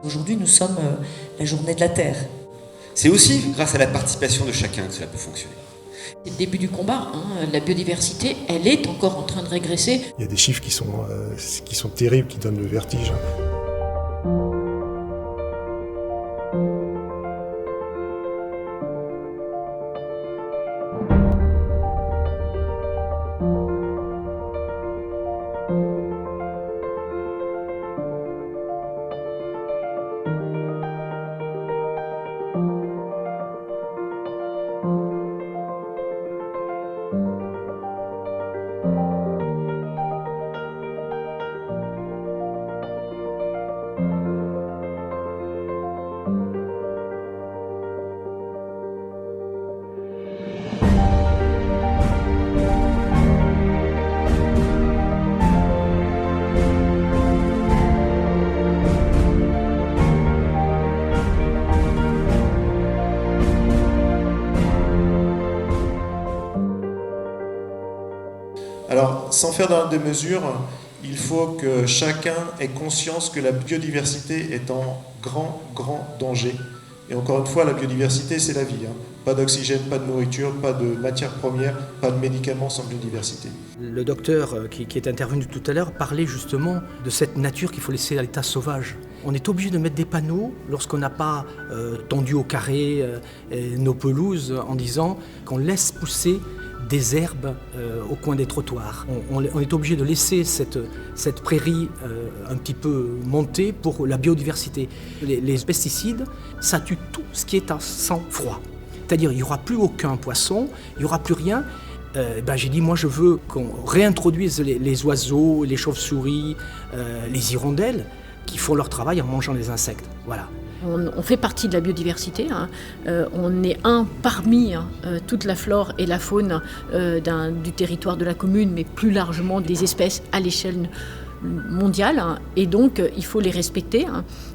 Aujourd'hui, nous sommes la journée de la Terre. C'est aussi grâce à la participation de chacun que cela peut fonctionner. C'est le début du combat, la biodiversité, elle est encore en train de régresser. Il y a des chiffres qui sont terribles, qui donnent le vertige. Alors, sans faire dans des mesures, il faut que chacun ait conscience que la biodiversité est en grand danger. Et encore une fois, la biodiversité, c'est la vie. Pas d'oxygène, pas de nourriture, pas de matières premières, pas de médicaments sans biodiversité. Le docteur qui est intervenu tout à l'heure parlait justement de cette nature qu'il faut laisser à l'état sauvage. On est obligé de mettre des panneaux lorsqu'on n'a pas tondu au carré nos pelouses en disant qu'on laisse pousser des herbes au coin des trottoirs. On est obligé de laisser cette prairie un petit peu monter pour la biodiversité. Les pesticides, ça tue tout ce qui est à sang froid. C'est-à-dire il n'y aura plus aucun poisson, il n'y aura plus rien. J'ai dit, moi je veux qu'on réintroduise les oiseaux, les chauves-souris, les hirondelles qui font leur travail en mangeant les insectes. Voilà. On fait partie de la biodiversité, on est parmi toute la flore et la faune du territoire de la commune, mais plus largement des espèces à l'échelle mondiale, et donc il faut les respecter,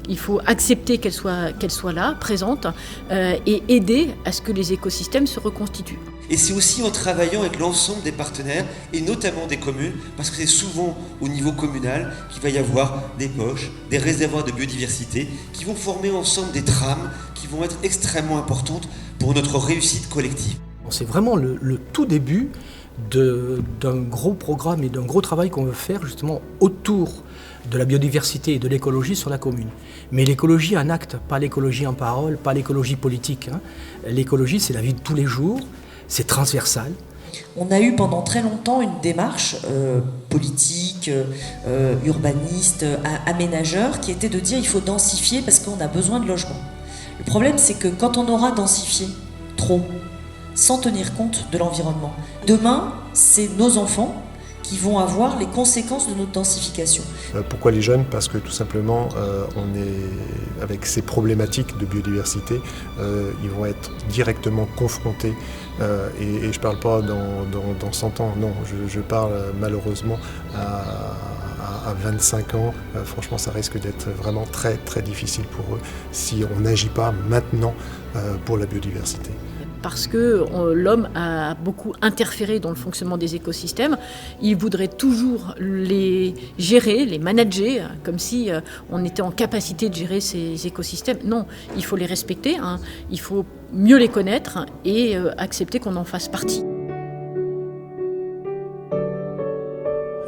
il faut accepter qu'elles soient là, présentes, et aider à ce que les écosystèmes se reconstituent. Et c'est aussi en travaillant avec l'ensemble des partenaires, et notamment des communes, parce que c'est souvent au niveau communal qu'il va y avoir des poches, des réservoirs de biodiversité, qui vont former ensemble des trames qui vont être extrêmement importantes pour notre réussite collective. C'est vraiment le tout début d'un gros programme et d'un gros travail qu'on veut faire justement autour de la biodiversité et de l'écologie sur la commune. Mais l'écologie en acte, pas l'écologie en parole, pas l'écologie politique. L'écologie, c'est la vie de tous les jours, c'est transversal. On a eu pendant très longtemps une démarche politique, urbaniste, aménageur, qui était de dire il faut densifier parce qu'on a besoin de logements. Le problème, c'est que quand on aura densifié trop, sans tenir compte de l'environnement, demain, c'est nos enfants qui vont avoir les conséquences de notre densification. Pourquoi les jeunes ? Parce que tout simplement, on est avec ces problématiques de biodiversité, ils vont être directement confrontés, et je ne parle pas dans 100 ans, non, je parle malheureusement à 25 ans. Franchement, ça risque d'être vraiment très très difficile pour eux si on n'agit pas maintenant pour la biodiversité. Parce que l'homme a beaucoup interféré dans le fonctionnement des écosystèmes. Il voudrait toujours les gérer, les manager, comme si on était en capacité de gérer ces écosystèmes. Non, il faut les respecter, il faut mieux les connaître et accepter qu'on en fasse partie.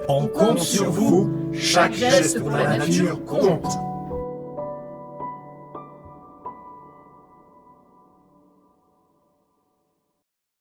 On compte sur vous, chaque geste pour la nature compte.